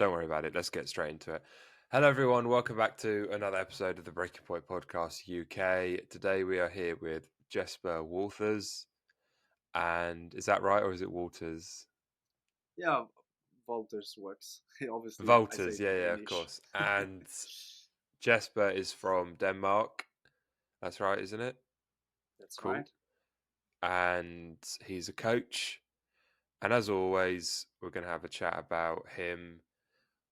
Don't worry about it. Let's get straight into it. Hello, everyone. Welcome back to another episode of the Breaking Point Podcast UK. Today we are here with Jesper Wolthers. And is that right, or is it Walters? Yeah, Wolthers works. Obviously, I say Wolters, it in yeah, of Danish. course. And Jesper is from Denmark. That's right, isn't it? That's Cool. right. And he's a coach. And as always, we're going to have a chat about him,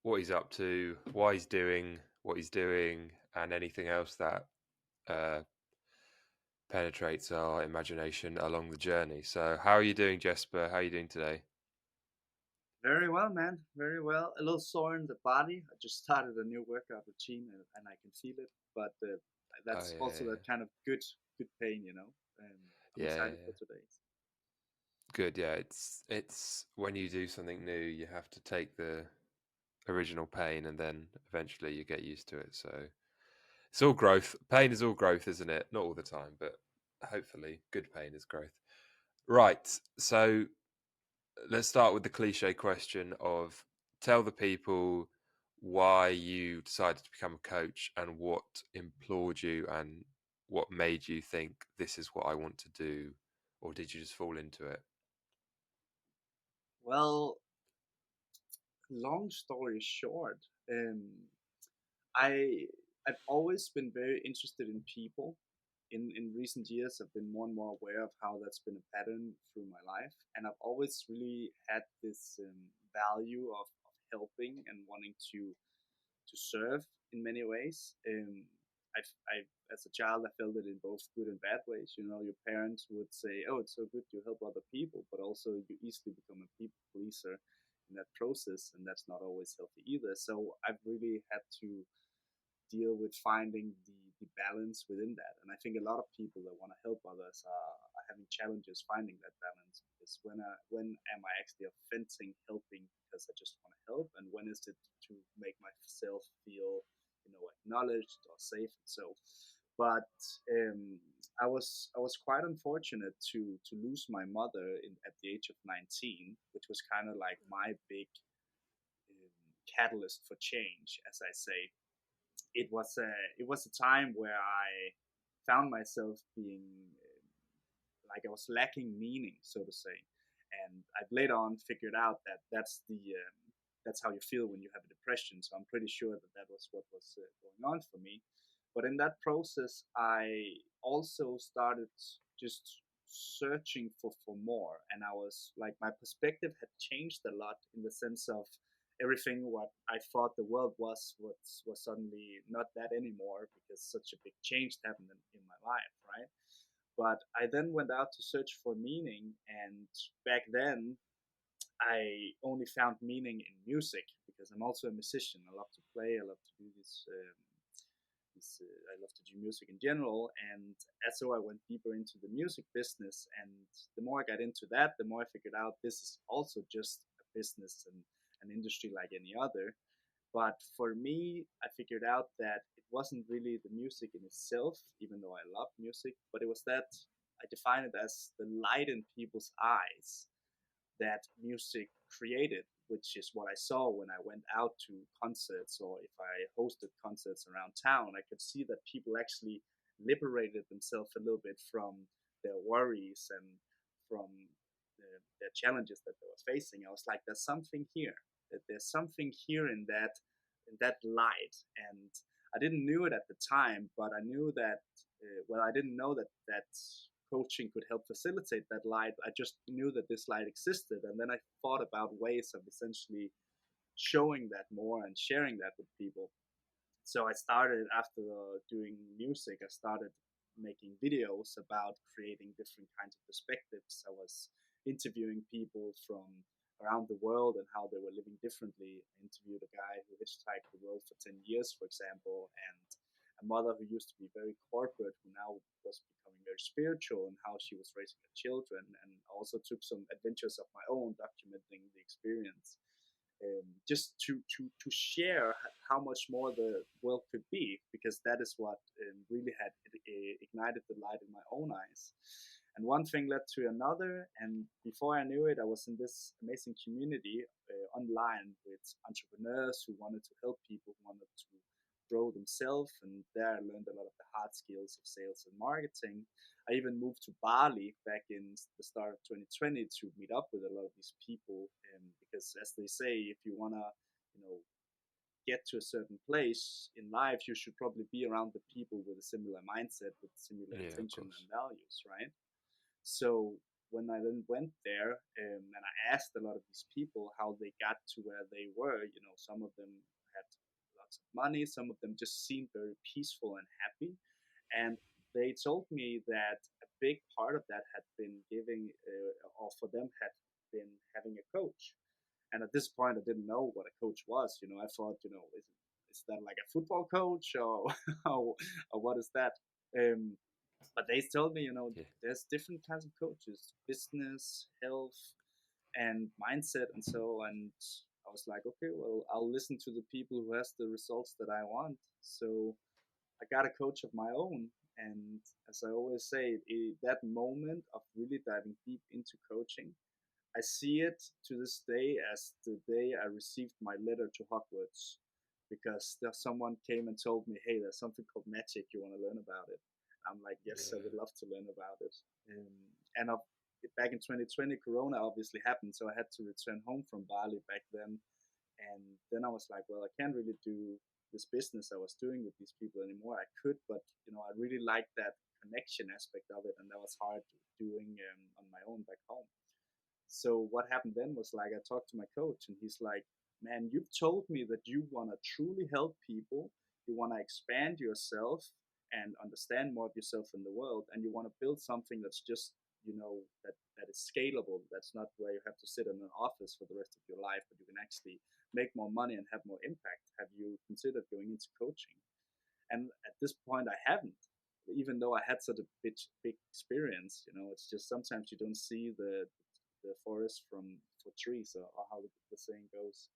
what he's up to, why he's doing what he's doing, and anything else that uh, penetrates our imagination along the journey. So, how are you doing, Jesper? How are you doing today? Very well, man. Very well. A little sore in the body. I just started a new workout routine, and I can feel it. But Oh that's also yeah, that kind of good pain, you know. And I'm yeah, excited yeah. for today. Good. Yeah, it's when you do something new, you have to take the original pain, and then eventually you get used to it. So it's all growth. Pain is all growth, isn't it? Not all the time, but hopefully, good pain is growth. Right. So let's start with the cliche question of tell the people why you decided to become a coach and what implored you and what made you think this is what I want to do, or did you just fall into it? Well, long story short, um, I I've always been very interested in people. In recent years, I've been more and more aware of how that's been a pattern through my life, and I've always really had this value of helping and wanting to serve in many ways. I as a child, I felt it in both good and bad ways. You know, your parents would say, "Oh, it's so good to help other people," but also you easily become a people pleaser in that process, and that's not always healthy either. So I've really had to deal with finding the balance within that. And I think a lot of people that want to help others are having challenges finding that balance because when am I actually offending helping because I just want to help, and when is it to make myself feel acknowledged or safe and so. But I was quite unfortunate to lose my mother at the age of 19, which was kind of like my big catalyst for change, as I say. It was a time where I found myself being like I was lacking meaning, so to say, and I've later on figured out that that's how you feel when you have a depression. So I'm pretty sure that that was what was going on for me. But in that process, I also started just searching for more, and I was like my perspective had changed a lot in the sense of everything what I thought the world was suddenly not that anymore because such a big change happened in my life, right? But I then went out to search for meaning, and back then I only found meaning in music because I'm also a musician. I love to play. I love to do this. I love to do music in general, and so I went deeper into the music business. And the more I got into that, the more I figured out this is also just a business and an industry like any other. But for me, I figured out that it wasn't really the music in itself, even though I love music, but it was that I define it as the light in people's eyes that music created, which is what I saw when I went out to concerts or if I hosted concerts around town. I could see that people actually liberated themselves a little bit from their worries and from their challenges that they were facing. I was like, there's something here. That there's something here in that light, and I didn't knew it at the time, but I knew that. Well, I didn't know that coaching could help facilitate that light. I just knew that this light existed, and then I thought about ways of essentially showing that more and sharing that with people. So I started after doing music. I started making videos about creating different kinds of perspectives. I was interviewing people from around the world and how they were living differently. I interviewed a guy who hitchhiked the world for 10 years, for example, and a mother who used to be very corporate who now was becoming very spiritual and how she was raising her children, and also took some adventures of my own documenting the experience, just to share how much more the world could be, because that is what really had ignited the light in my own eyes. And one thing led to another, and before I knew it, I was in this amazing community online with entrepreneurs who wanted to help people, who wanted to grow themselves. And there I learned a lot of the hard skills of sales and marketing. I even moved to Bali back in the start of 2020 to meet up with a lot of these people. Because, as they say, if you want to, you know, get to a certain place in life, you should probably be around the people with a similar mindset, with similar Yeah, of intention course. and values, right? So when I then went there, and I asked a lot of these people how they got to where they were, some of them had lots of money, some of them just seemed very peaceful and happy. And they told me that a big part of that had been giving, or for them had been having a coach. And at this point, I didn't know what a coach was. I thought, is that like a football coach, or or what is that? Um, but they told me, Yeah, there's different kinds of coaches: business, health, and mindset, and so. And I was like, okay, well, I'll listen to the people who has the results that I want. So I got a coach of my own. And as I always say, that moment of really diving deep into coaching, I see it to this day as the day I received my letter to Hogwarts, because there someone came and told me, "Hey, there's something called magic. You want to learn about it?" I'm like, "Yes, I yeah, would love to learn about it." And back in 2020, Corona obviously happened, so I had to return home from Bali back then. And then I was like, "Well, I can't really do this business I was doing with these people anymore. I could, but I really liked that connection aspect of it, and that was hard doing on my own back home." So what happened then was, like, I talked to my coach, and he's like, "Man, you've told me that you want to truly help people, you want to expand yourself and understand more of yourself in the world, and you want to build something that's just, that is scalable, that's not where you have to sit in an office for the rest of your life, but you can actually make more money and have more impact. Have you considered going into coaching?" And at this point, I haven't, even though I had such a big experience. It's just sometimes you don't see the forest from for trees, or how the saying goes.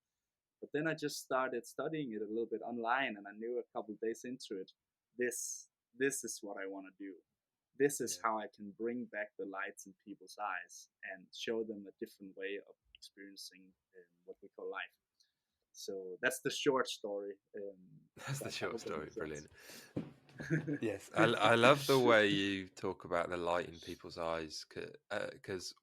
But then I just started studying it a little bit online, and I knew a couple days into it, this this is what I want to do. This is yeah. how I can bring back the lights in people's eyes and show them a different way of experiencing what we call life. So that's the short story. That's the But I short hope that story. makes sense. Brilliant. Yes, I love the way you talk about the light in people's eyes, because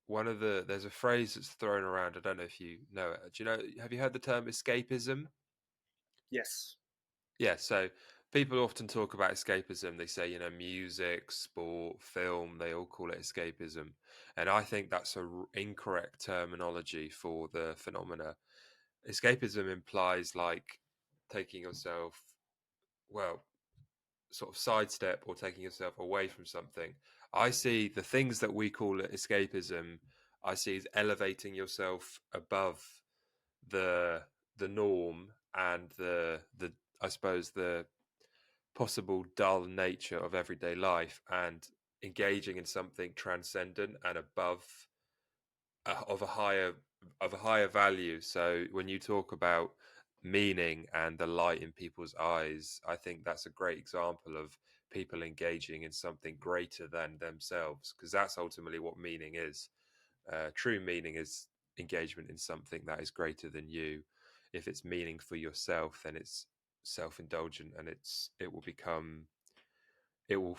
there's a phrase that's thrown around. I don't know if you know it. Do you know? Have you heard the term escapism? Yes. Yeah. So people often talk about escapism. They say, music, sport, film. They all call it escapism, and I think that's a incorrect terminology for the phenomena. Escapism implies like taking yourself, well, sort of sidestep or taking yourself away from something. I see the things that we call it escapism, I see as elevating yourself above the norm and the I suppose the possible dull nature of everyday life, and engaging in something transcendent and above, of a higher value. So when you talk about meaning and the light in people's eyes, I think that's a great example of people engaging in something greater than themselves, because that's ultimately what meaning is. True meaning is engagement in something that is greater than you. If it's meaning for yourself, then it's self-indulgent, and it will become, it will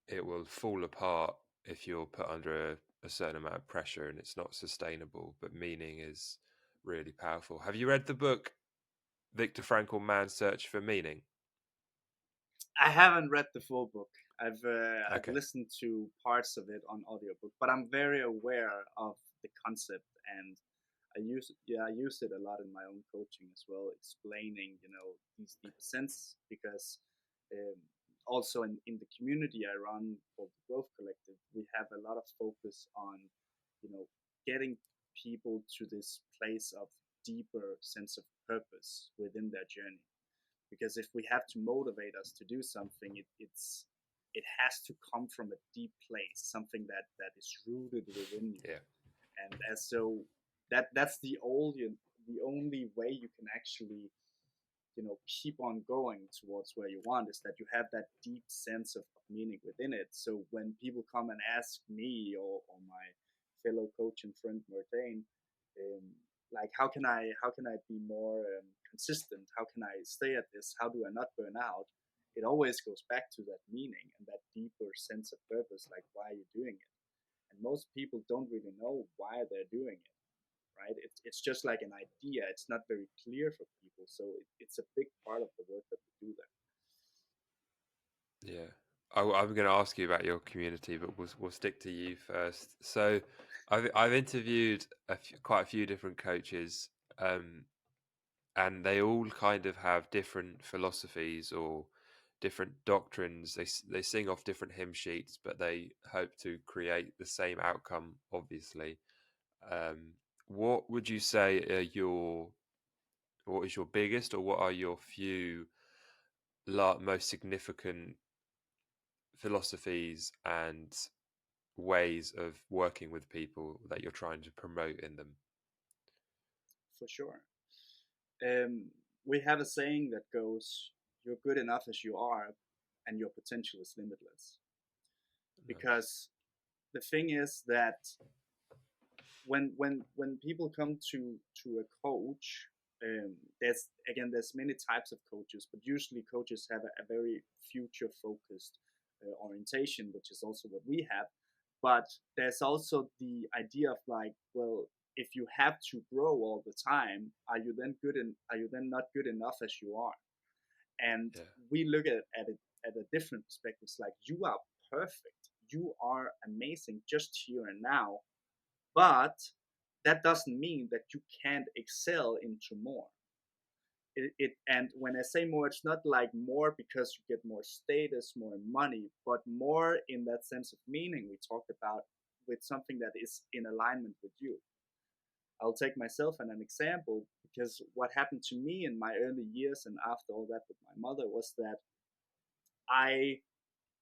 it will fall apart if you're put under a certain amount of pressure, and it's not sustainable. But meaning is really powerful. Have you read the book Viktor Frankl, Man's Search for Meaning? I haven't read the full book. I've Okay. listened to parts of it on audiobook, but I'm very aware of the concept, and I use it a lot in my own coaching as well, explaining these deeper sense, because um, also in the community I run called the Growth Collective, we have a lot of focus on getting people to this place of deeper sense of purpose within their journey. Because if we have to motivate us to do something, it has to come from a deep place, something that is rooted within you. Yeah. And as so that's the only way you can actually keep on going towards where you want is that you have that deep sense of meaning within it. So when people come and ask me or my fellow coach and friend Murdain, um, like how can I be more consistent? How can I stay at this? How do I not burn out? It always goes back to that meaning and that deeper sense of purpose, like why are you doing it? And most people don't really know why they're doing it, right? It's just like an idea. It's not very clear for people. So it's a big part of the work that we do there. Yeah. I'm going to ask you about your community, but we'll stick to you first. So, I've interviewed quite a few different coaches, um, and they all kind of have different philosophies or different doctrines. They sing off different hymn sheets, but they hope to create the same outcome. Obviously, um, what would you say are your what is your biggest, or what are your few most significant philosophies and ways of working with people that you're trying to promote in them? For sure. Um, we have a saying that goes, "You're good enough as you are, and your potential is limitless." Nice. Because the thing is that when people come to a coach, there's many types of coaches, but usually coaches have a very future focused orientation, which is also what we have. But there's also the idea of like, well, if you have to grow all the time, are you then not good enough as you are? And Yeah. we look at it at a different perspective. It's like you are perfect, you are amazing just here and now, but that doesn't mean that you can't excel into more. And when I say more, it's not like more because you get more status, more money, but more in that sense of meaning we talked about, with something that is in alignment with you. I'll take myself as an example, because what happened to me in my early years and after all that with my mother was that I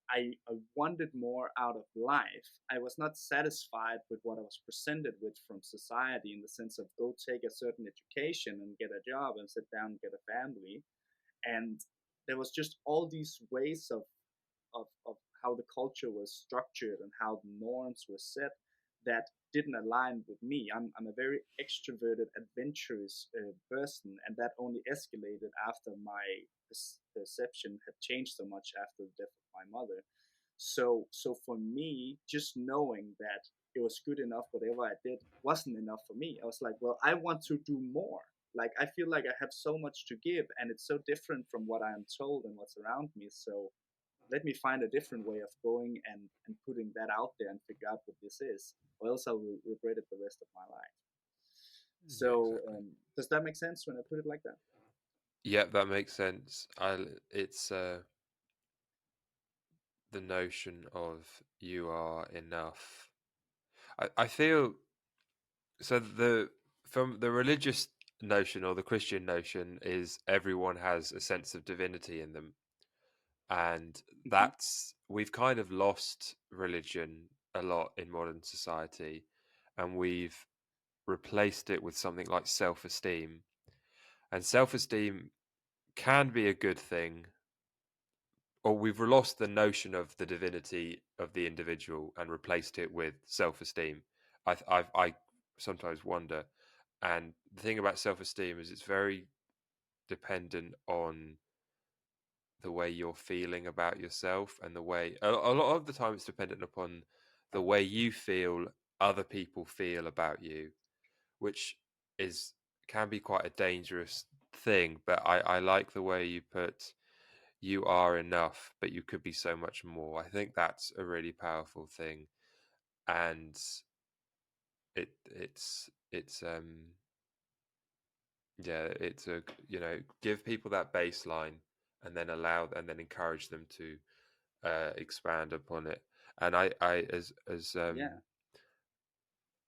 I wanted more out of life. I was not satisfied with what I was presented with from society, in the sense of go take a certain education and get a job and sit down and get a family. And there was just all these ways of how the culture was structured and how the norms were set that didn't align with me. I'm a very extroverted, adventurous person, and that only escalated after my perception had changed so much after the death of my mother. So for me, just knowing that it was good enough, whatever I did wasn't enough for me. I was like, well, I want to do more. Like I feel like I have so much to give, and it's so different from what I am told and what's around me. So let me find a different way of going and putting that out there and figure out what this is, or else I will regret it the rest of my life. Yeah, So exactly. does that make sense when I put it like that? Yeah, that makes sense. It's the notion of you are enough. I feel so from the religious notion or the Christian notion is everyone has a sense of divinity in them, and Hmm. that's we've kind of lost religion a lot in modern society, and we've replaced it with something like self-esteem. And self-esteem can be a good thing, or we've lost the notion of the divinity of the individual and replaced it with self-esteem. I sometimes wonder, and the thing about self-esteem is it's very dependent on the way you're feeling about yourself, and the way a lot of the time it's dependent upon the way you feel other people feel about you, which is can be quite a dangerous thing. But I like the way you put you are enough, but you could be so much more. I think that's a really powerful thing, and it's yeah, it's a give people that baseline, and then encourage them to expand upon it. And I Yeah,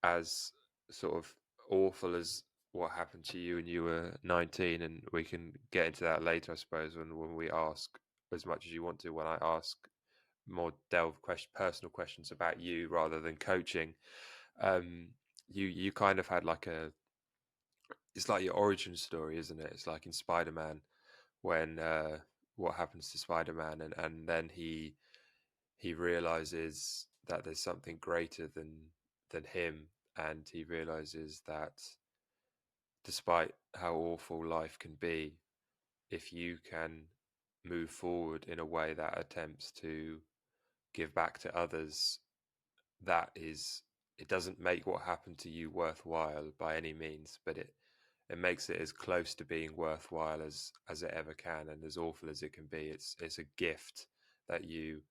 as sort of awful as what happened to you when you were 19, and we can get into that later, I suppose, when we ask as much as you want to, when I ask more personal questions about you rather than coaching. um you kind of had like a it's like your origin story, isn't it? It's like in Spider-Man when what happens to Spider-Man, and then he realizes that there's something greater than him, and he realizes that despite how awful life can be, if you can move forward in a way that attempts to give back to others, that is, it doesn't make what happened to you worthwhile by any means, but it makes it as close to being worthwhile as it ever can, and as awful as it can be. It's a gift that you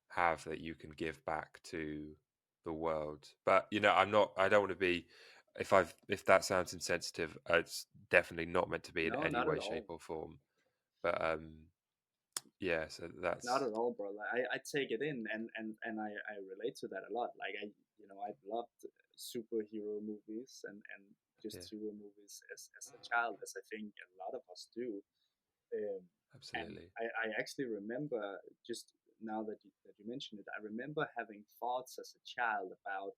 have that you can give back to the world. But I don't want to be, if that sounds insensitive, it's definitely not meant to be in No, any not at way, all. shape, or form. But yeah, so Not that's at all, bro. Like, I take it in, and I relate to that a lot. Like, I've loved superhero movies and yeah, just hero movies as a child, as I think a lot of us do. Um, and absolutely. I actually remember, just now that you mentioned it, I remember having thoughts as a child about,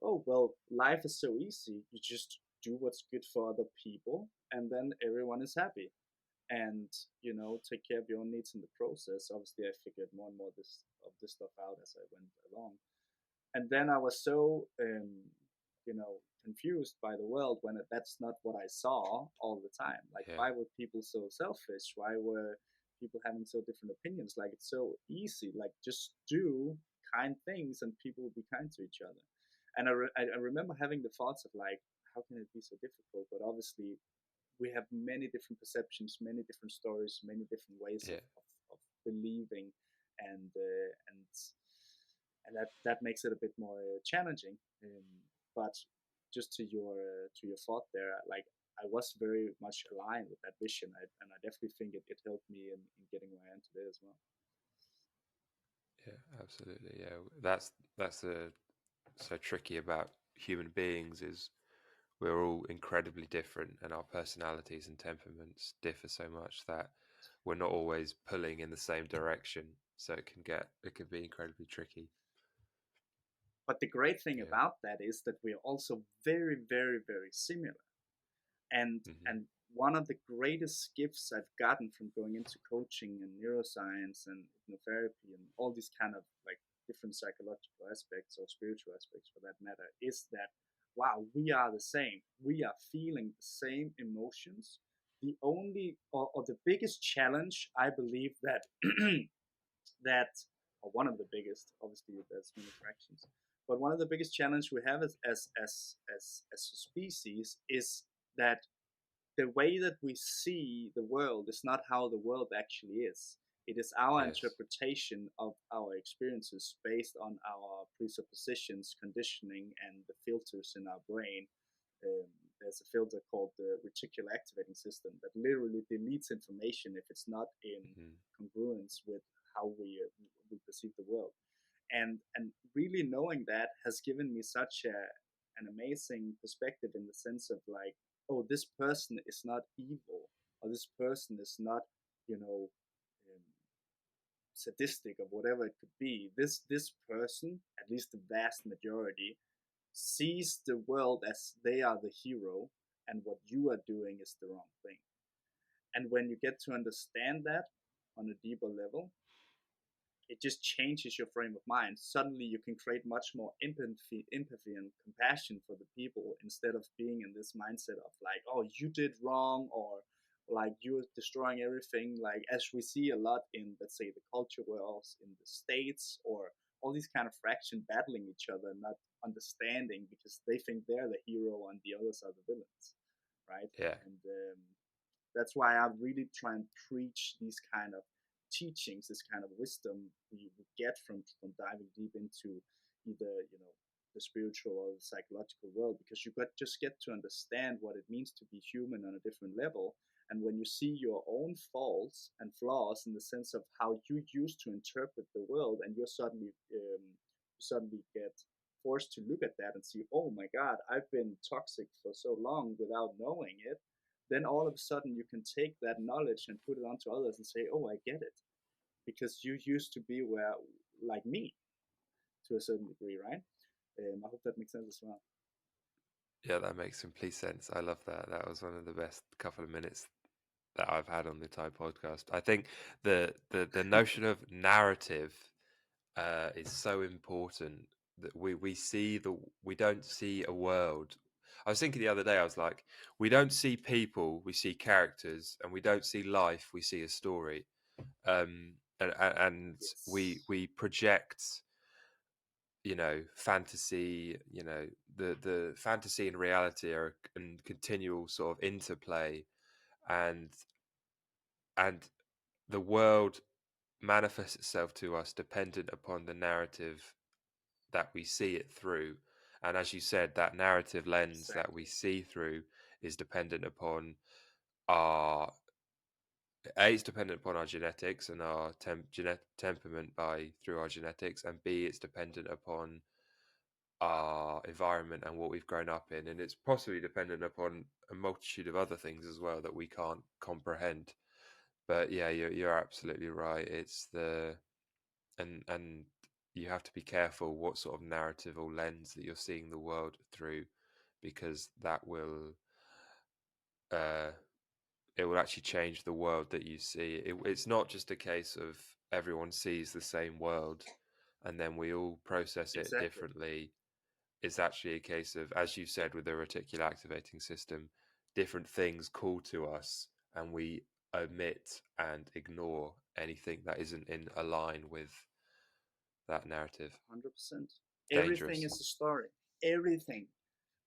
oh well, life is so easy. You just do what's good for other people, and then everyone is happy, and take care of your own needs in the process. Obviously, I figured more and more of this stuff out as I went along, and then I was so confused by the world when that's not what I saw all the time. Like, Yeah, why were people so selfish? Why were people having so different opinions? Like, it's so easy. Like, just do kind things and people will be kind to each other. And I remember having the thoughts of, like, how can it be so difficult? But obviously, we have many different perceptions, many different stories, many different ways yeah, of believing, and that makes it a bit more challenging. But just to your thought there, like, I was very much aligned with that vision, and I definitely think it helped me in getting where I am today as well. yeah, absolutely. Yeah, that's so tricky about human beings is we're all incredibly different, and our personalities and temperaments differ so much that we're not always pulling in the same direction. So it can be incredibly tricky. But the great thing Yeah. about that is that we are also very, very, very similar. And one of the greatest gifts I've gotten from going into coaching and neuroscience and hypnotherapy and all these kind of, like, different psychological aspects or spiritual aspects for that matter is that, wow, we are the same. We are feeling the same emotions. The only, or the biggest challenge I believe that that, or one of the biggest, obviously there's many fractions, but one of the biggest challenge we have as a species is that the way that we see the world is not how the world actually is. It is our Yes. interpretation of our experiences based on our presuppositions, conditioning, and the filters in our brain. Um, there's a filter called the reticular activating system that literally deletes information if it's not in Hmm. congruence with how we perceive the world. And really knowing that has given me such an amazing perspective, in the sense of, like, oh, this person is not evil, or this person is not, you know um, sadistic, or whatever it could be. This person, at least the vast majority, sees the world as they are the hero, and what you are doing is the wrong thing. And when you get to understand that on a deeper level, it just changes your frame of mind. Suddenly, you can create much more empathy, and compassion for the people, instead of being in this mindset of, like, oh, you did wrong, or like you're destroying everything. Like, as we see a lot in, let's say, the culture wars in the states, or all these kind of fraction battling each other, not understanding because they think they're the hero and the others are the villains, right? Yeah. And that's why I really try and preach these kind of teachings, this kind of wisdom we get from diving deep into either the spiritual or the psychological world, because you just get to understand what it means to be human on a different level. And when you see your own faults and flaws in the sense of how you used to interpret the world, and you suddenly get forced to look at that and see, oh my God, I've been toxic for so long without knowing it, then all of a sudden you can take that knowledge and put it onto others and say, oh, I get it, because you used to be where, like me, to a certain degree, right? I hope that makes sense as well. Yeah, that makes complete sense. I love that. That was one of the best couple of minutes that I've had on the Thai podcast. I think the notion of narrative is so important that we don't see a world. I was thinking the other day, I was like, we don't see people, we see characters, and we don't see life, we see a story. And Yes, we project, fantasy, the fantasy and reality are in continual sort of interplay, and and the world manifests itself to us dependent upon the narrative that we see it through. And as you said, that narrative lens that we exactly. see through is dependent upon our A, it's dependent upon our genetics and our temperament by through our genetics, and B, it's dependent upon our environment and what we've grown up in, and it's possibly dependent upon a multitude of other things as well that we can't comprehend. But yeah, you're absolutely right. It's the and you have to be careful what sort of narrative or lens that you're seeing the world through, because that will uh it will actually change the world that you see. It's not just a case of everyone sees the same world and then we all process it Exactly. differently. It's actually a case of, as you said, with the reticular activating system, different things call to us and we omit and ignore anything that isn't in a line with that narrative. 100%. Everything Dangerous. is a story. Everything.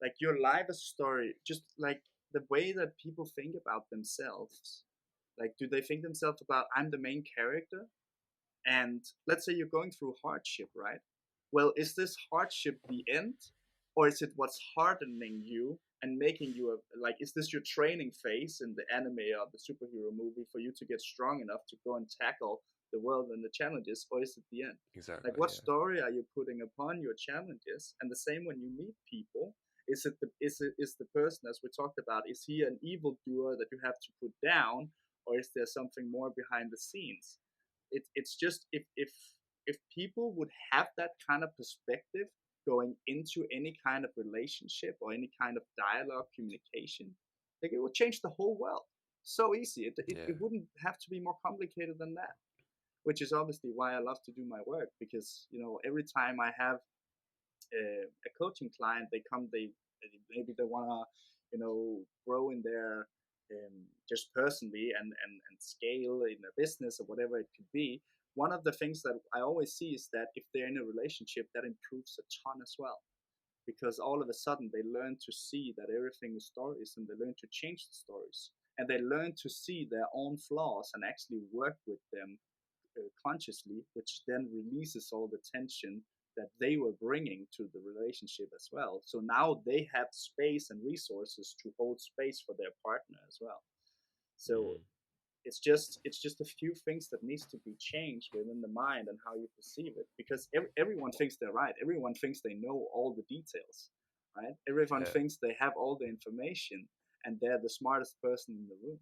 Like your life is a story. Just like the way that people think about themselves. Like, do they think themselves about, I'm the main character? And let's say you're going through hardship, right? Well, is this hardship the end, or is it what's hardening you and making you like? Is this your training phase in the anime or the superhero movie for you to get strong enough to go and tackle the world and the challenges, or is it the end? Like, Exactly. what Yeah. story are you putting upon your challenges? And the same when you meet people. Is the person, as we talked about, is he an evil doer that you have to put down, or is there something more behind the scenes? It's just if people would have that kind of perspective going into any kind of relationship or any kind of dialogue communication, like it would change the whole world so easy. It Yeah. wouldn't have to be more complicated than that, which is obviously why I love to do my work, because every time I have a coaching client, maybe they want to grow in their just personally and scale in a business or whatever it could be. One of the things that I always see is that if they're in a relationship, that improves a ton as well, because all of a sudden they learn to see that everything is stories, and they learn to change the stories, and they learn to see their own flaws and actually work with them consciously, which then releases all the tension that they were bringing to the relationship as well. So now they have space and resources to hold space for their partner as well. So Mm. it's just a few things that needs to be changed within the mind and how you perceive it, because everyone thinks they're right, everyone thinks they know all the details, right? Everyone Yeah. thinks they have all the information and they're the smartest person in the room,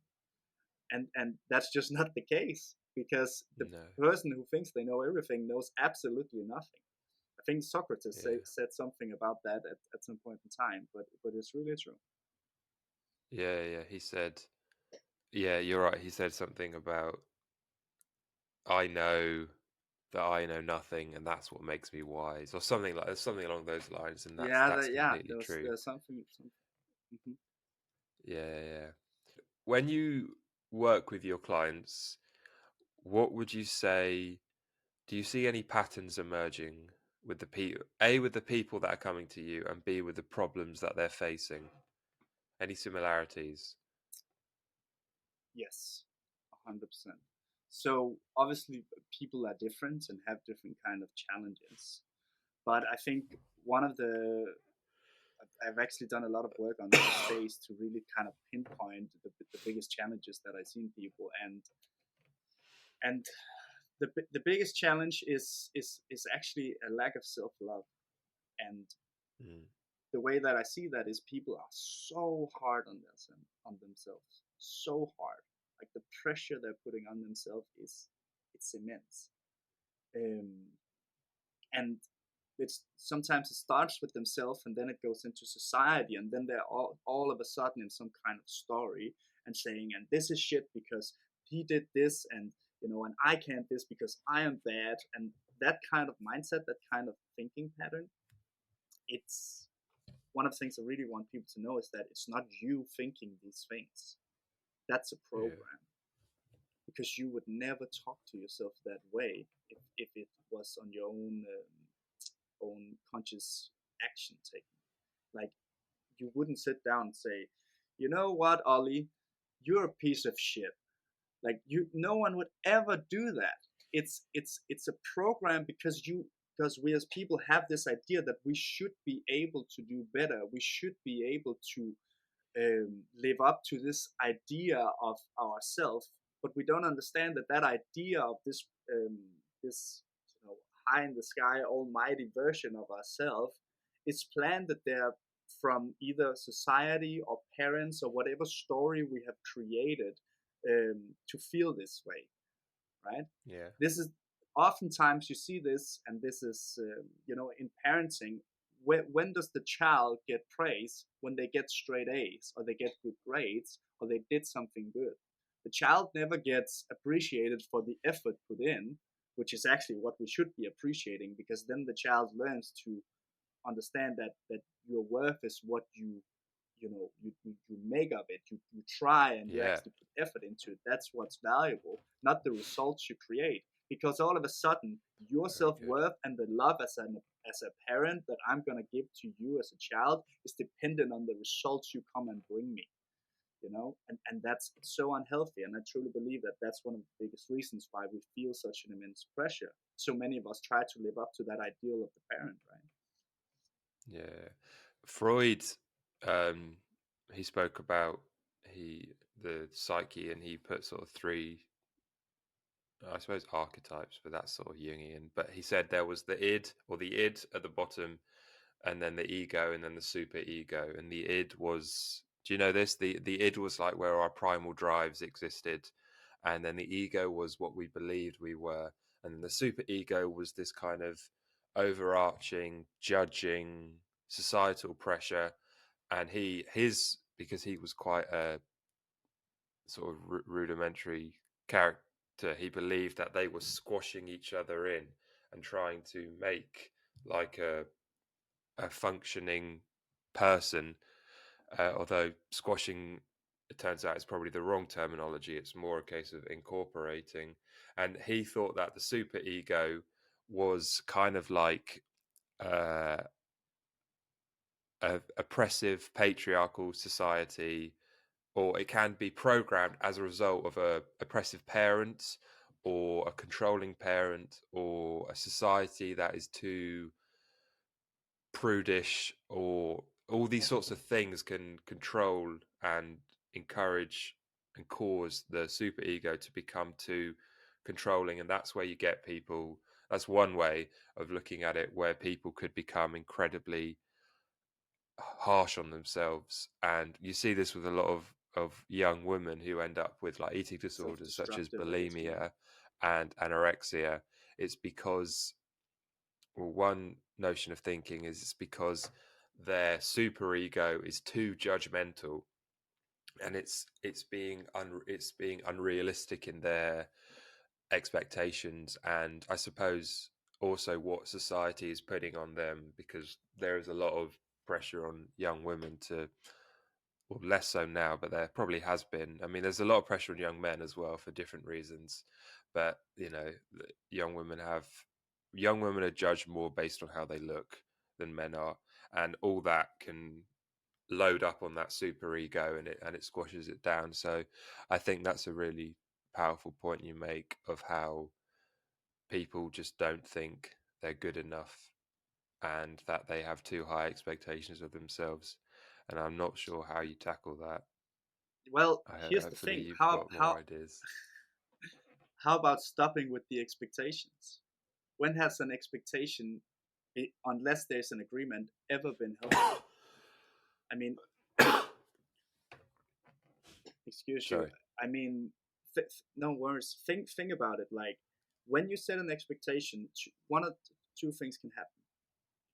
and that's just not the case, because the No. person who thinks they know everything knows absolutely nothing. I think Socrates Yeah. said something about that at some point in time, but it's really true. Yeah. Yeah. He said, yeah, you're right. He said something about, I know that I know nothing, and that's what makes me wise, or something along those lines, and Yeah, that's yeah, completely true. there's something. Mhm. Yeah, yeah. Yeah. When you work with your clients, what would you say? Do you see any patterns emerging with with the people that are coming to you, and B, with the problems that they're facing? Any similarities? Yes, 100%. So obviously people are different and have different kind of challenges, but I think one of the I've actually done a lot of work on this space to really kind of pinpoint the biggest challenges that I see in people, and the biggest challenge is actually a lack of self love. And Mm. the way that I see that is people are so hard on themselves, so hard. Like the pressure they're putting on themselves it's immense. Um, and it's sometimes it starts with themselves and then it goes into society, and then they're all of a sudden in some kind of story, and saying, and this is shit because he did this, and and I can't this because I am bad. And that kind of mindset, that kind of thinking pattern, it's one of the things I really want people to know is that it's not you thinking these things. That's a Yeah. program, because you would never talk to yourself that way if it was on your own conscious action taking. Like, you wouldn't sit down and say, you know what, Ollie, you're a piece of shit. Like, no one would ever do that. It's a program, because we as people have this idea that we should be able to do better. We should be able to live up to this idea of ourselves, but we don't understand that that idea of this high in the sky almighty version of ourselves is planted there from either society or parents or whatever story we have created to feel this way, right? Yeah. This is oftentimes you see this, and this is in parenting. When does the child get praise? When they get straight A's, or they get good grades, or they did something good. The child never gets appreciated for the effort put in, which is actually what we should be appreciating, because then the child learns to understand that your worth is what you make of it. You try, and you Yeah. actually put effort into it. That's what's valuable, not the results you create. Because all of a sudden, your Very good. self-worth and the love as a parent that I'm going to give to you as a child is dependent on the results you come and bring me. And that's so unhealthy. And I truly believe that that's one of the biggest reasons why we feel such an immense pressure. So many of us try to live up to that ideal of the parent, right? Yeah. Freud, um, he spoke about the psyche, and he put sort of three, I suppose, archetypes, but that's sort of Jungian. But he said there was the id, or the id at the bottom, and then the ego, and then the super ego. And the id was, do you know this? The id was like where our primal drives existed, and then the ego was what we believed we were, and then the super ego was this kind of overarching, judging, societal pressure. And his because he was quite a sort of rudimentary character, he believed that they were squashing each other in and trying to make like a functioning person. Although squashing, it turns out, is probably the wrong terminology. It's more a case of incorporating. And he thought that the super ego was kind of like uh, a oppressive patriarchal society, or it can be programmed as a result of a oppressive parent, or a controlling parent, or a society that is too prudish, or all these sorts of things can control and encourage and cause the superego to become too controlling. And that's where you get people, that's one way of looking at it, where people could become incredibly harsh on themselves. And you see this with a lot of young women who end up with like eating disorders such as Self-destructive at 18. bulimia and anorexia. It's because, well, one notion of thinking is it's because their superego is too judgmental, and it's being unrealistic in their expectations, and I suppose also what society is putting on them, because there is a lot of pressure on young women to, well, less so now, but there probably has been. I mean, there's a lot of pressure on young men as well for different reasons, but young women are judged more based on how they look than men are, and all that can load up on that super ego, and it squashes it down. So I think that's a really powerful point you make of how people just don't think they're good enough, and that they have too high expectations of themselves. And I'm not sure how you tackle that. Well, here's the Hopefully thing. you've how got more how ideas. how about stopping with the expectations? When has an expectation, unless there's an agreement, ever been healthy? I mean, excuse you. Sorry. I mean, no worries. Think about it. Like, when you set an expectation, one of two things can happen.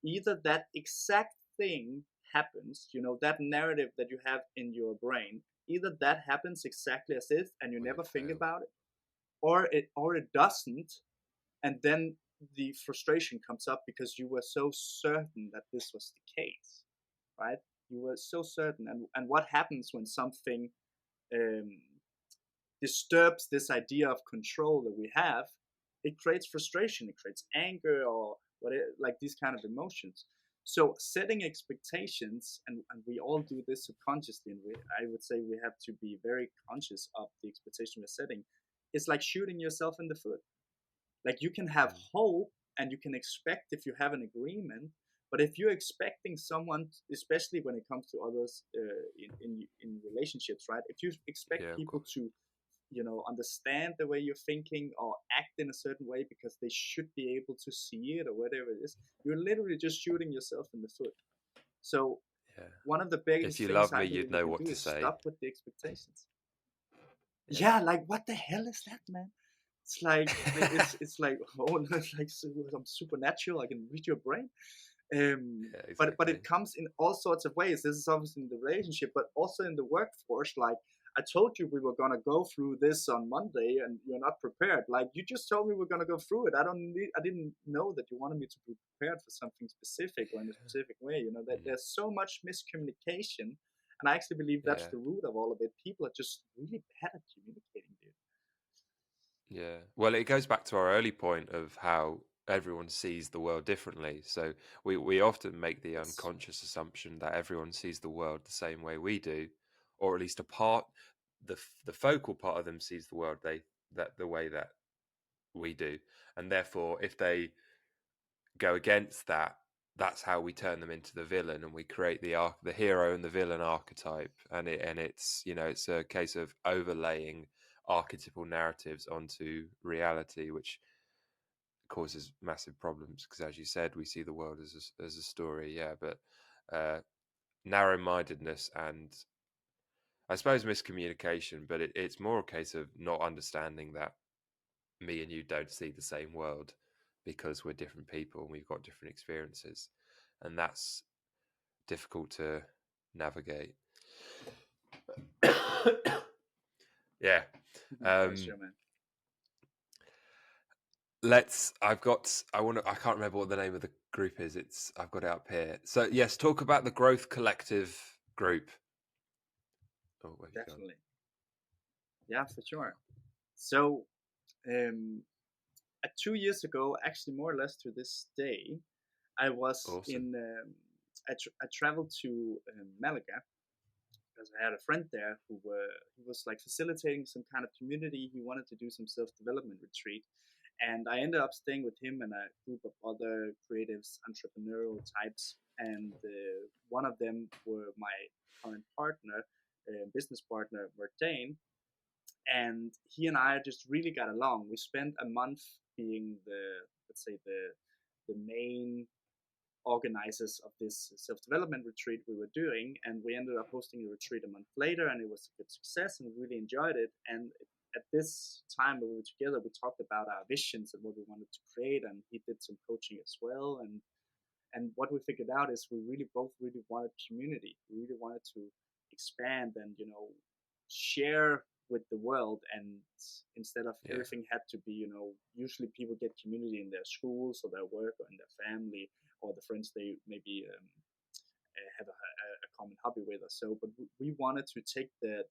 Either that exact thing happens, that narrative that you have in your brain either that happens exactly as if and you Or you never think fail. about it, or it doesn't, and then the frustration comes up because you were so certain that this was the case, right? You were so certain, and what happens when something um, disturbs this idea of control that we have? It creates frustration, it creates anger, or what like these kind of emotions. So setting expectations, and we all do this subconsciously, and I would say we have to be very conscious of the expectation we're setting. It's like shooting yourself in the foot. Like you can have Mm. hope and you can expect if you have an agreement, but if you're expecting someone, especially when it comes to others in relationships, right? If you expect Yeah, of people course. to, understand the way you're thinking or act in a certain way because they should be able to see it or whatever it is, you're literally just shooting yourself in the foot. So Yeah. one of the If biggest you things love I me, believe you'd we know can what do to is say. stop with the expectations. Yeah. Yeah, like what the hell is that, man? It's like it's like, oh, it's like I'm supernatural. I can read your brain. Yeah, But it exactly. comes in all sorts of ways. This is obviously in the relationship, but also in the workforce. Like I told you, we were gonna go through this on Monday, and you're not prepared. Like you just told me we're gonna go through it. I didn't know that you wanted me to be prepared for something specific or in a specific way. You know that Mm. there's so much miscommunication, and I actually believe that's Yeah. the root of all of it. People are just really bad at communicating, dude. Yeah. Well, it goes back to our early point of how everyone sees the world differently. So we often make the Yes. unconscious assumption that everyone sees the world the same way we do, or at least a part, the focal part of them sees the world that the way that we do, and therefore, if they go against that, that's how we turn them into the villain, and we create the hero and the villain archetype, and it's a case of overlaying archetypal narratives onto reality, which causes massive problems because, as you said, we see the world as a story, yeah, but uh, narrow-mindedness and I suppose miscommunication, but it's more a case of not understanding that me and you don't see the same world because we're different people and we've got different experiences, and that's difficult to navigate. Yeah. Yeah, um sure, man. let's I can't remember what the name of the group is. I've got it up here. So yes, talk about the Growth Collective group. Oh, where have you gone? Definitely. Yeah, for sure. So, um, 2 years ago, actually more or less to this day, I was Awesome. in. I traveled to Malaga because I had a friend there who was like facilitating some kind of community. He wanted to do some self development retreat, and I ended up staying with him and a group of other creatives, entrepreneurial types, and one of them were my current partner, business partner, Martin, and he and I just really got along. We spent a month being let's say the main organizers of this self-development retreat we were doing, and we ended up hosting a retreat a month later, and it was a good success, and we really enjoyed it. And at this time when we were together, we talked about our visions and what we wanted to create, and he did some coaching as well, and what we figured out is we really both really wanted community. We really wanted to expand and share with the world, and instead of Yeah. everything had to be usually people get community in their schools or their work or in their family or the friends they maybe have a common hobby with or so, but we wanted to take the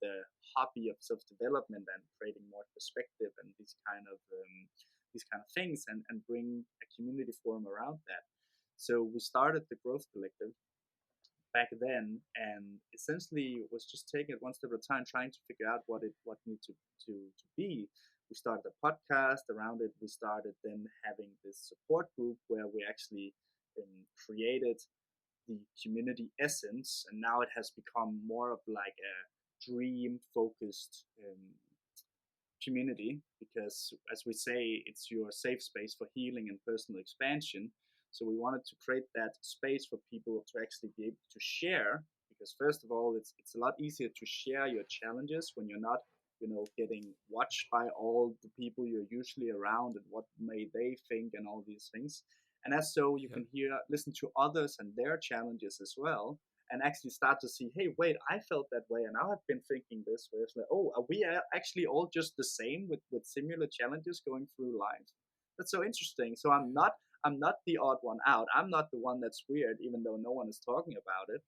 hobby of self-development and creating more perspective and these kind of things, and bring a community forum around that. So we started the Growth Collective back then, and essentially was just taking it one step at a time, trying to figure out what needed to be. We started a podcast around it. We started then having this support group where we actually created the community essence, and now it has become more of like a dream focused community, because as we say, it's your safe space for healing and personal expansion. So we wanted to create that space for people to actually be able to share, because first of all, it's a lot easier to share your challenges when you're not getting watched by all the people you're usually around and what may they think and all these things. And as so you Yeah. can listen to others and their challenges as well, and actually start to see, hey, wait, I felt that way, and now I've been thinking this way. It's like, oh, are we actually all just the same with similar challenges going through life? That's so interesting. So I'm not the odd one out. I'm not the one that's weird, even though no one is talking about it.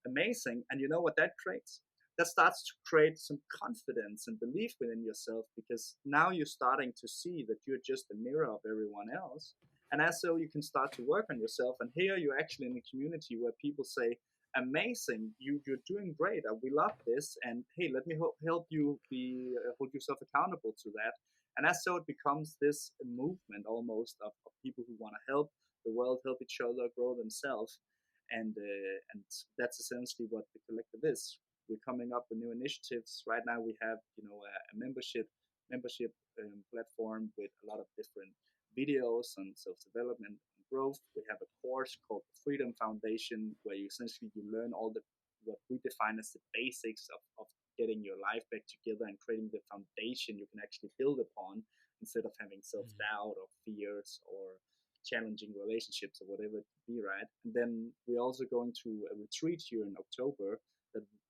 Amazing. And you know what that creates? That starts to create some confidence and belief within yourself, because now you're starting to see that you're just a mirror of everyone else. And as so, you can start to work on yourself. And here you're actually in a community where people say, amazing, you're doing great. We love this. And hey, let me help you hold yourself accountable to that. And as so, it becomes this movement almost of people who want to help the world, help each other, grow themselves. And that's essentially what the collective is. We're coming up with new initiatives. Right now, we have a membership platform with a lot of different videos on self development and growth. We have a course called the Freedom Foundation, where you learn all the what we define as the basics of getting your life back together and creating the foundation you can actually build upon, instead of having self doubt or fears or challenging relationships or whatever it could be, right? And then we're also going to a retreat here in October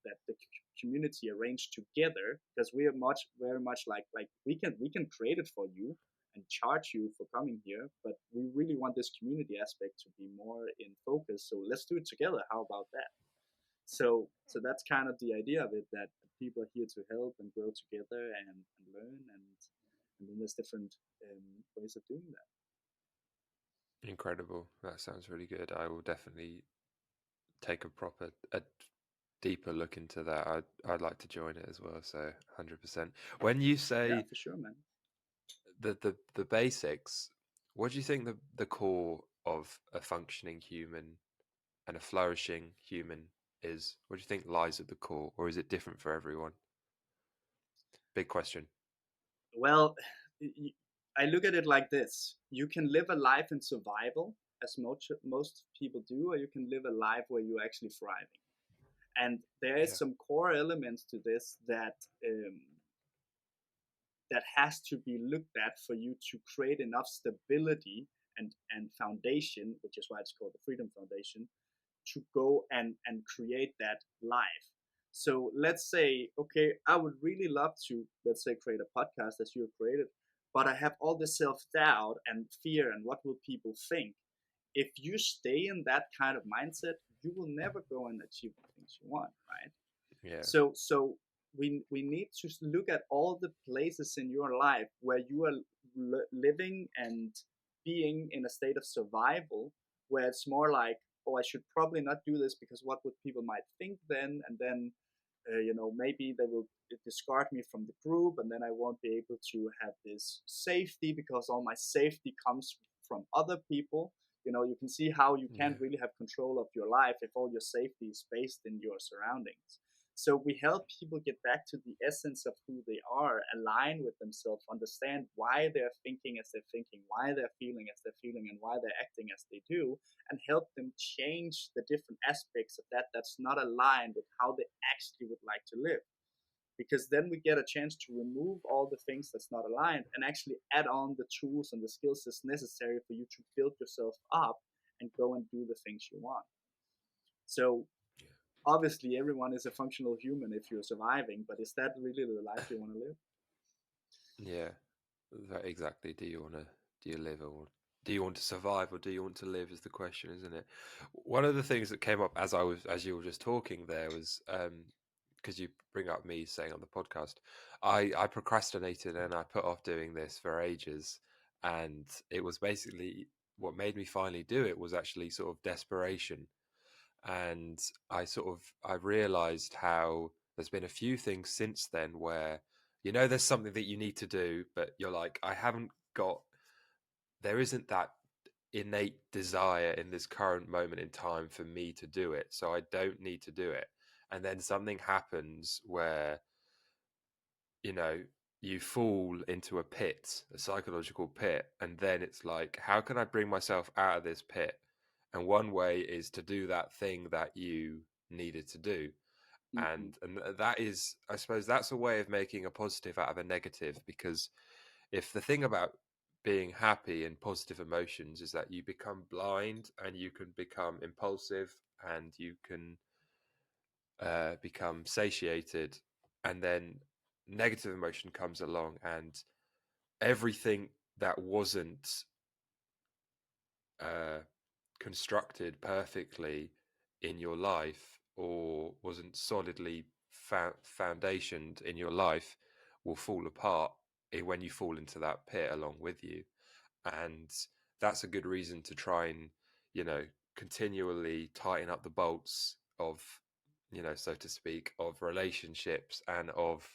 that the community arranged together, because we are very much like we can create it for you and charge you for coming here, but we really want this community aspect to be more in focus. So let's do it together. How about that? So that's kind of the idea of it, that people are here to help and grow together and learn, and then there's different ways of doing that. Incredible. That sounds really good. I will definitely take a deeper look into that. I'd like to join it as well. So 100%. When you Yeah, say for sure, man. the basics, what do you think the core of a functioning human and a flourishing human is? What do you think lies at the core, or is it different for everyone? Big question. Well, I look at it like this: you can live a life in survival, as most people do, or you can live a life where you're actually thriving. And there is Yeah. some core elements to this that has to be looked at for you to create enough stability and foundation, which is why it's called the Freedom Foundation, to go and create that life. So let's say, okay, I would really love to, let's say, create a podcast as you have created, but I have all this self doubt and fear and what will people think. If you stay in that kind of mindset, you will never go and achieve the things you want, right? Yeah. So we need to look at all the places in your life where you are living and being in a state of survival, where it's more like, oh, I should probably not do this because what would people might think then, and then maybe they will discard me from the group, and then I won't be able to have this safety because all my safety comes from other people. You can see how you Yeah. can't really have control of your life if all your safety is based in your surroundings. So we help people get back to the essence of who they are, align with themselves, understand why they're thinking as they're thinking, why they're feeling as they're feeling, and why they're acting as they do, and help them change the different aspects of that that's not aligned with how they actually would like to live. Because then we get a chance to remove all the things that's not aligned and actually add on the tools and the skills that's necessary for you to build yourself up and go and do the things you want. So obviously everyone is a functional human if you're surviving, but is that really the life you want to live? Yeah. Exactly. Do you live, or do you want to survive, or do you want to live is the question, isn't it? One of the things that came up as you were just talking there was because you bring up me saying on the podcast, I procrastinated and I put off doing this for ages, and it was basically what made me finally do it was actually sort of desperation. And I realized how there's been a few things since then where there's something that you need to do, but you're like, I haven't got there isn't that innate desire in this current moment in time for me to do it, so I don't need to do it. And then something happens where you know you fall into a pit, a psychological pit, and then it's like, how can I bring myself out of this pit? And one way is to do that thing that you needed to do. Mm-hmm. And that is, I suppose, that's a way of making a positive out of a negative, because if the thing about being happy and positive emotions is that you become blind and you can become impulsive and you can become satiated, and then negative emotion comes along, and everything that wasn't uh, constructed perfectly in your life, or wasn't solidly foundationed in your life, will fall apart when you fall into that pit along with you. And that's a good reason to try and, you know, continually tighten up the bolts of, you know, so to speak, of relationships and of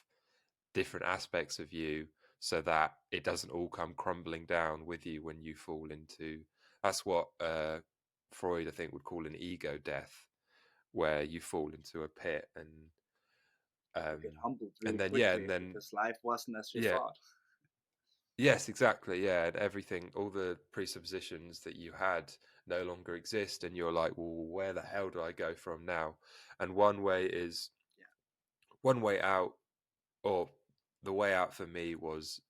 different aspects of you, so that it doesn't all come crumbling down with you when you fall into, that's what Freud, I think, would call an ego death, where you fall into a pit, You um get humbled and really then quickly because life wasn't as you yeah, thought. yes, exactly, yeah, and everything, all the presuppositions that you had no longer exist, and you're like, well, where the hell do I go from now? And Yeah. one way out, or the way out for me was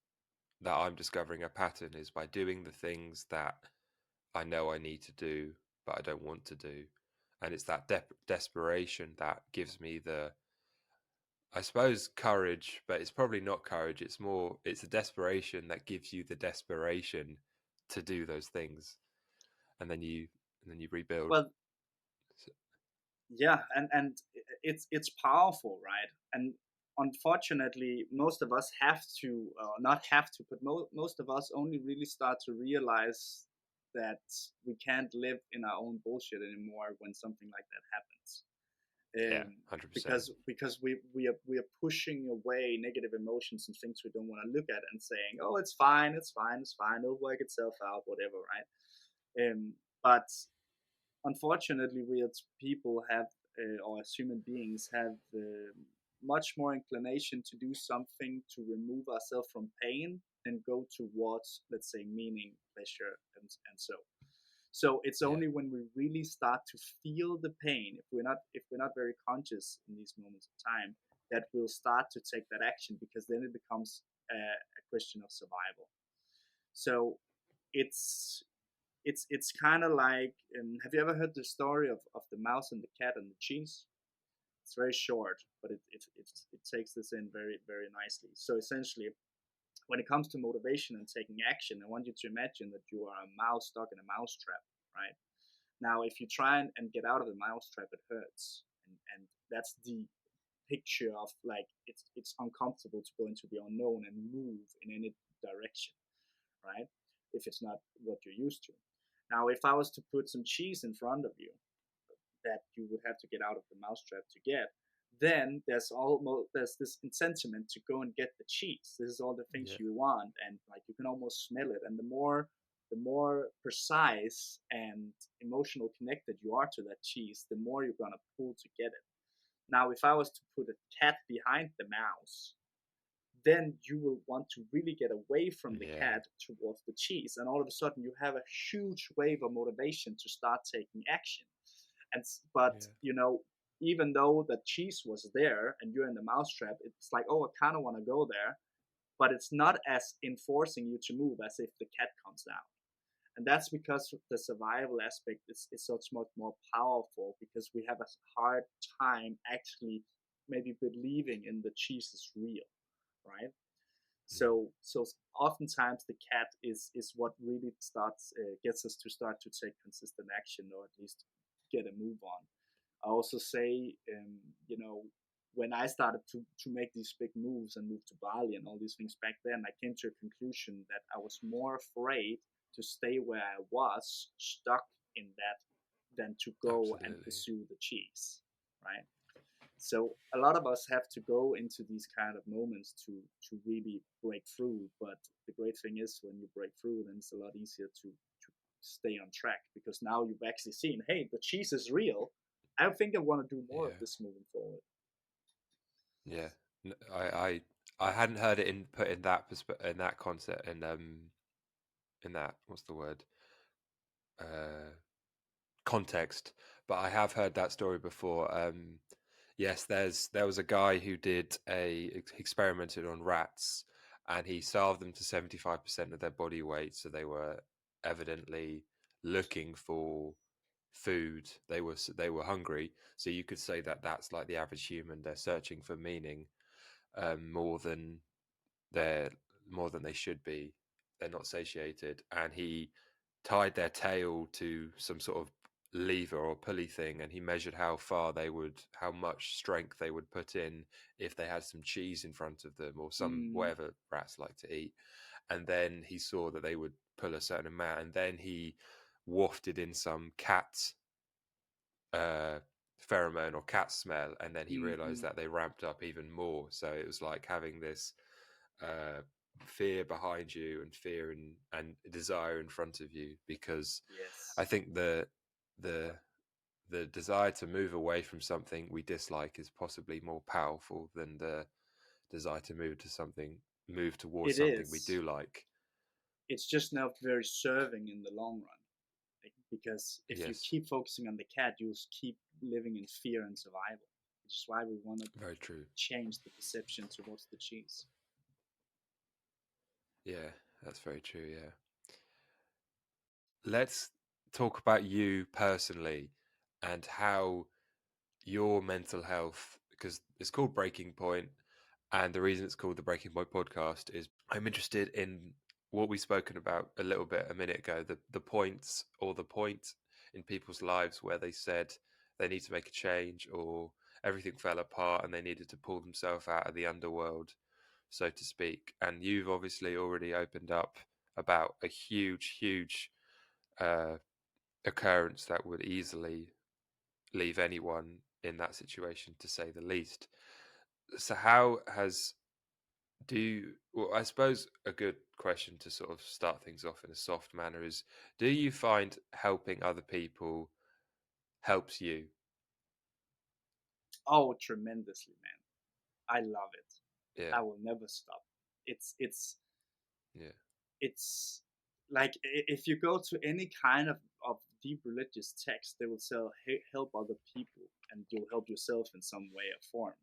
that I'm discovering a pattern, is by doing the things that I know I need to do, but I don't want to do. And it's that desperation that gives me the, I suppose, courage, but it's probably not courage. It's more, it's a desperation that gives you the desperation to do those things. And then you rebuild. Well, So, yeah, and it's powerful, right? And unfortunately, most of us have to, not have to, but most of us only really start to realize that we can't live in our own bullshit anymore when something like that happens. yeah, um, 100%. because we are pushing away negative emotions and things we don't want to look at, and saying, oh, it's fine, it's fine, it's fine, it'll work itself out, whatever, right? But unfortunately, we as people have, or as human beings have, much more inclination to do something to remove ourselves from pain than go towards, let's say, meaning, pleasure, and so it's Yeah, only when we really start to feel the pain, if we're not very conscious in these moments of time, that we'll start to take that action, because then it becomes a question of survival. So it's it's kind of like, have you ever heard the story of the mouse and the cat and the cheese? It's very short, but it takes this in very, very nicely. So essentially, when it comes to motivation and taking action, I want you to imagine that you are a mouse stuck in a mouse trap, right? Now, if you try and get out of the mousetrap, it hurts, and that's the picture of, like, it's uncomfortable to go into the unknown and move in any direction, right? If it's not what you're used to. Now, if I was to put some cheese in front of you that you would have to get out of the mousetrap to get, then there's this sentiment to go and get the cheese. This is all the things yeah, you want, and like you can almost smell it. And the more precise and emotional connected you are to that cheese, the more you're gonna pull to get it. Now, if I was to put a cat behind the mouse, then you will want to really get away from the yeah, cat towards the cheese, and all of a sudden you have a huge wave of motivation to start taking action. But yeah, even though the cheese was there and you're in the mousetrap, it's like, oh, I kind of want to go there, but it's not as enforcing you to move as if the cat comes out. And that's because the survival aspect is so much more powerful, because we have a hard time actually maybe believing in the cheese is real, right? mm, So oftentimes the cat is what really starts, gets us to start to take consistent action, or at least get a move on. I also say, when I started to make these big moves and move to Bali and all these things back then, I came to a conclusion that I was more afraid to stay where I was stuck in that than to go and absolutely. pursue the cheese, right? So a lot of us have to go into these kind of moments to really break through. But the great thing is, when you break through, then it's a lot easier to stay on track, because now you've actually seen, hey, the cheese is real. I think I want to do more of Yeah, this moving forward. yeah. I hadn't heard it in put in that in that concept, in that, what's the word, uh context, but I have heard that story before. Yes, there was a guy who did experimented on rats, and he starved them to 75% of their body weight, so they were evidently looking for food. They were hungry. So you could say that that's like the average human. They're searching for meaning, more than they're more than they should be. They're not satiated, and he tied their tail to some sort of lever or pulley thing, and he measured how much strength they would put in if they had some cheese in front of them or some Mm, whatever rats like to eat. And then he saw that they would pull a certain amount, and then he wafted in some cat uh, pheromone or cat smell, and then he realized mm. that they ramped up even more. So it was like having this uh, fear behind you and fear and desire in front of you, because I Yes, think the the desire to move away from something we dislike is possibly more powerful than the desire to move towards it something we is. do like. It's just not very serving in the long run. Like, because if you Yes, keep focusing on the cat, you'll keep living in fear and survival, which is why we want to very true. change the perception towards the cheese. Yeah, that's very true. Yeah. Let's talk about you personally and how your mental health, because it's called Breaking Point, and the reason it's called the Breaking Point podcast is I'm interested in what we've spoken about a little bit a minute ago, the points or the point in people's lives where they said they need to make a change, or everything fell apart and they needed to pull themselves out of the underworld, so to speak. And you've obviously already opened up about a huge uh, occurrence that would easily leave anyone in that situation, to say the least. So, how has do you? Well, I suppose a good question to sort of start things off in a soft manner is: do you find helping other people helps you? Oh, tremendously, man! I love it. Yeah, I will never stop. It's it's yeah, it's like if you go to any kind of deep religious text, they will say help other people and you'll help yourself in some way or form,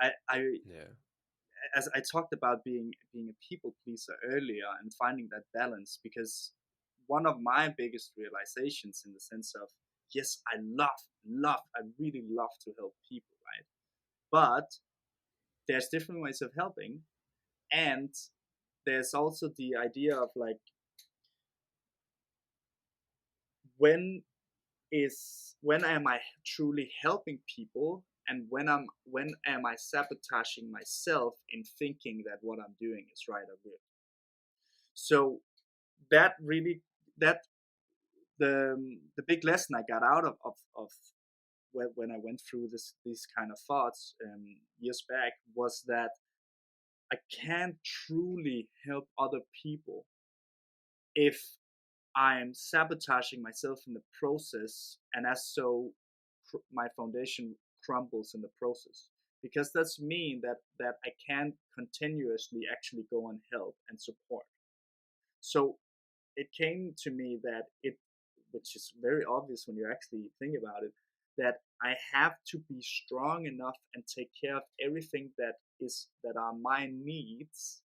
right? I yeah, as I talked about being a people pleaser earlier and finding that balance, because one of my biggest realizations in the sense of, yes, I really love to help people, right? But there's different ways of helping, and there's also the idea of like, when when am I truly helping people, and when am I sabotaging myself in thinking that what I'm doing is right or good. So that really, that the big lesson I got out of when I went through these kind of thoughts years back was that I can't truly help other people if I'm sabotaging myself in the process, and as so my foundation crumbles in the process. Because that's mean that I can't continuously actually go and help and support. So it came to me that which is very obvious when you actually think about it, that I have to be strong enough and take care of everything that are my needs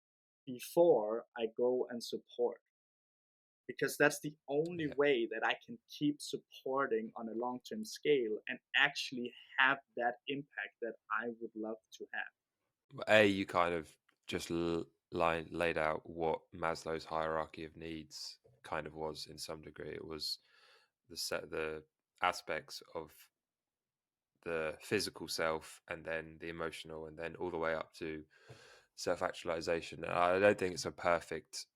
before I go and support, because that's the only yeah. way that I can keep supporting on a long-term scale and actually have that impact that I would love to have. You kind of just laid out what Maslow's hierarchy of needs kind of was in some degree. It was the aspects of the physical self, and then the emotional, and then all the way up to self-actualization. And I don't think it's a perfect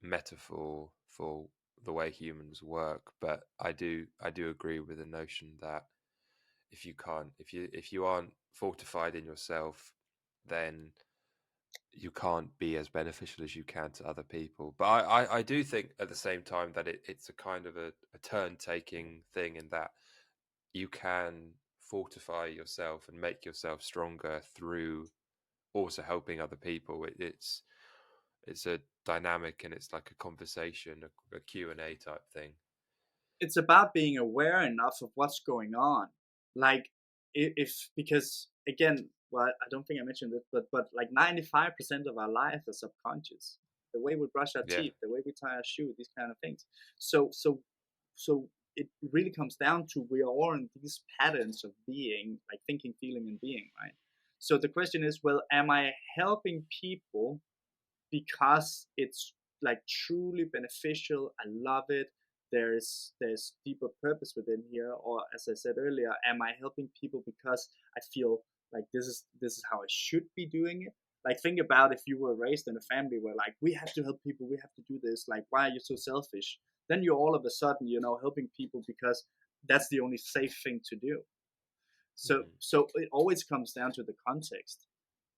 metaphor for the way humans work, but I do agree with the notion that if you aren't fortified in yourself, then you can't be as beneficial as you can to other people. But I do think at the same time that it's a kind of a turn taking thing, in that you can fortify yourself and make yourself stronger through also helping other people. It's a dynamic, and it's like a conversation, a Q&A type thing. It's about being aware enough of what's going on. Like, if because again, well, I don't think I mentioned it, but like 95% of our life is subconscious. The way we brush our Yeah, teeth, the way we tie our shoe, these kind of things. So it really comes down to we are all in these patterns of being, like thinking, feeling, and being, right? So the question is, well, am I helping people because it's like truly beneficial? I love it. There's deeper purpose within here, or as I said earlier, am I helping people because I feel like this is how I should be doing it? Like think about if you were raised in a family where like we have to help people, we have to do this. Like why are you so selfish? Then you're all of a sudden helping people because that's the only safe thing to do. So Mm. so it always comes down to the context.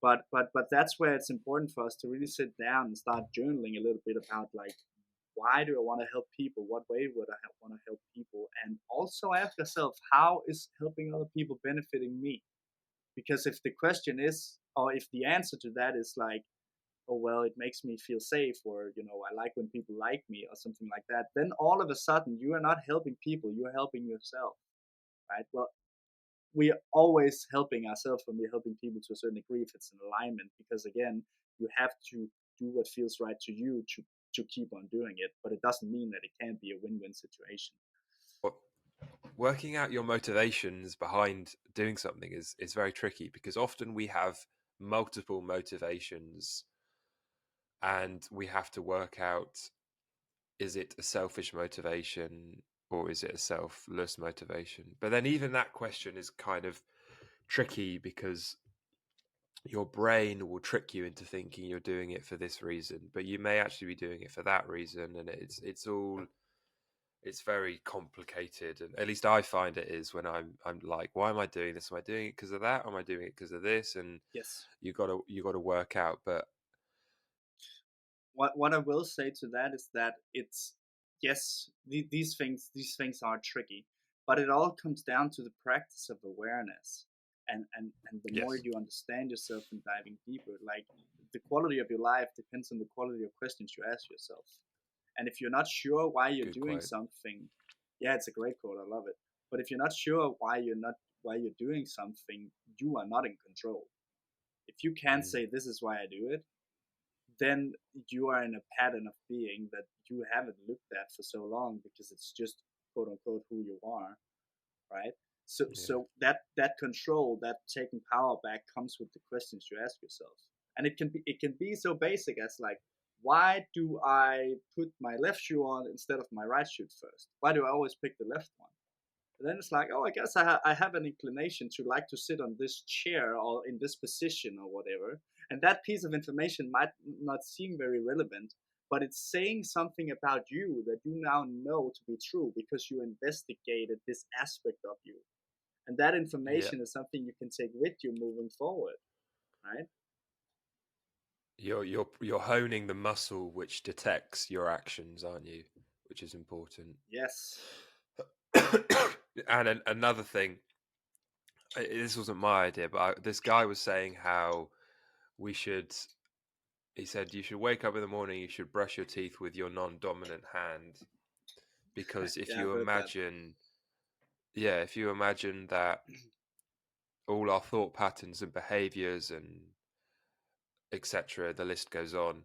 But that's where it's important for us to really sit down and start journaling a little bit about like why do I want to help people? What way would I want to help people? And also ask yourself, how is helping other people benefiting me? Because if the question is, or if the answer to that is like, oh well, it makes me feel safe, or I like when people like me, or something like that, then all of a sudden you are not helping people, you're helping yourself, right? Well, we are always helping ourselves when we're helping people to a certain degree if it's an alignment, because again, you have to do what feels right to you to keep on doing it, but it doesn't mean that it can't be a win-win situation. Well, working out your motivations behind doing something is very tricky because often we have multiple motivations and we have to work out, is it a selfish motivation or is it a selfless motivation? But then even that question is kind of tricky because your brain will trick you into thinking you're doing it for this reason, but you may actually be doing it for that reason, and it's very complicated. And at least I find it is when I'm like, why am I doing this? Am I doing it because of that? Or am I doing it because of this? And Yes. you got to work out. But What I will say to that is that it's, yes, these things are tricky, but it all comes down to the practice of awareness, and the more yes, you understand yourself and diving deeper, like the quality of your life depends on the quality of questions you ask yourself. And if you're not sure why you're good doing quote. something, yeah, it's a great quote, I love it. But if you're not sure why you're doing something, you are not in control. If you can't Mm, say this is why I do it, then you are in a pattern of being that you haven't looked at for so long because it's just quote unquote who you are, right? so yeah, so that control, that taking power back, comes with the questions you ask yourself. And it can be so basic as like, why do I put my left shoe on instead of my right shoe first? Why do I always pick the left one? And then it's like, oh, I guess I have an inclination to like to sit on this chair or in this position or whatever. And that piece of information might not seem very relevant, but it's saying something about you that you now know to be true because you investigated this aspect of you. And that yeah. information is something you can take with you moving forward, right? You're honing the muscle which detects your actions, aren't you? Which is important. Yes. And another thing, this wasn't my idea, but this guy was saying how we should. He said you should wake up in the morning. You should brush your teeth with your non-dominant hand because if Yeah, I've you heard that. imagine, yeah, if you imagine that all our thought patterns and behaviors and etc., the list goes on,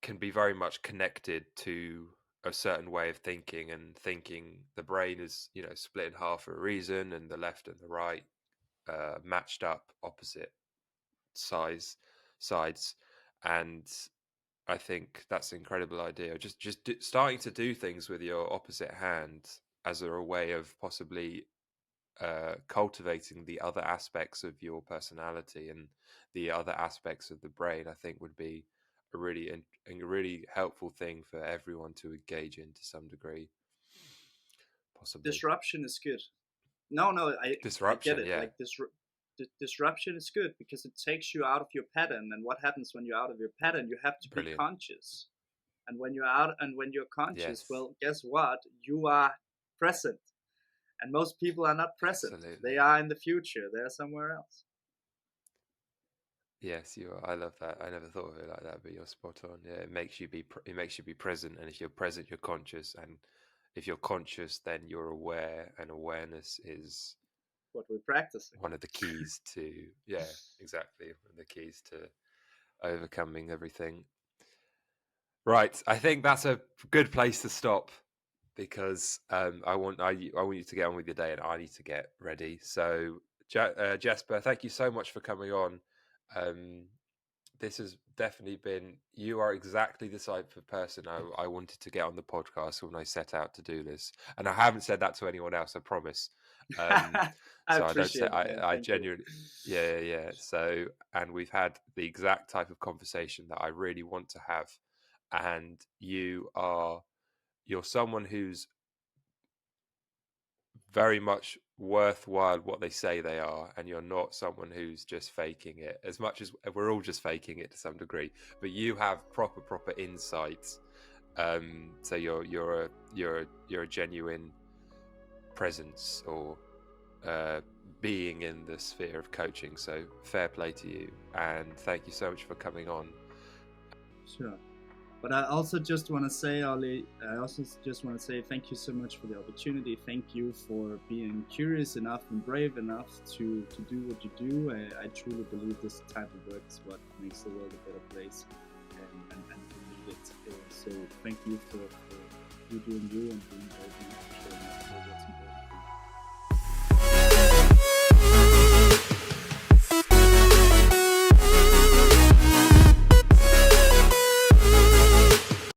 can be very much connected to a certain way of thinking, and thinking the brain is split in half for a reason, and the left and the right matched up opposite size sides. And I think that's an incredible idea, just starting to do things with your opposite hand as a way of possibly cultivating the other aspects of your personality and the other aspects of the brain. I think would be a really helpful thing for everyone to engage in to some degree, possibly. Disruption is good. No, no, I get Disruption, it. yeah, Like disruption is good because it takes you out of your pattern. And what happens when you're out of your pattern? You have to be brilliant. conscious. And when you're conscious, Yes, well, guess what? You are present. And most people are not present. They absolutely. are in the future. They're somewhere else. Yes, you are. I love that. I never thought of it like that, but you're spot on. Yeah, it makes you be present, and if you're present, you're conscious, and if you're conscious, then you're aware, and awareness is What we're practicing. one of the keys to, yeah, exactly, one of the keys to overcoming everything. Right, I think that's a good place to stop. because I want you to get on with your day, and I need to get ready. So, Jesper, thank you so much for coming on. Um, this has definitely been. You are exactly the type of person I wanted to get on the podcast when I set out to do this, and I haven't said that to anyone else. I promise. Um, I so I don't say appreciate it, man. I Thank you. genuinely, yeah, yeah, yeah. So, and we've had the exact type of conversation that I really want to have, and you're someone who's very much worthwhile what they say they are, and you're not someone who's just faking it, as much as we're all just faking it to some degree, but you have proper insights. So you're a genuine presence, or being in the sphere of coaching. So fair play to you, and thank you so much for coming on. Sure. But I also just want to say, Ali, I also just want to say thank you so much for the opportunity. Thank you for being curious enough and brave enough to do what you do. I truly believe this type of work is what makes the world a better place, and we need it. So thank you for you doing you and doing everything.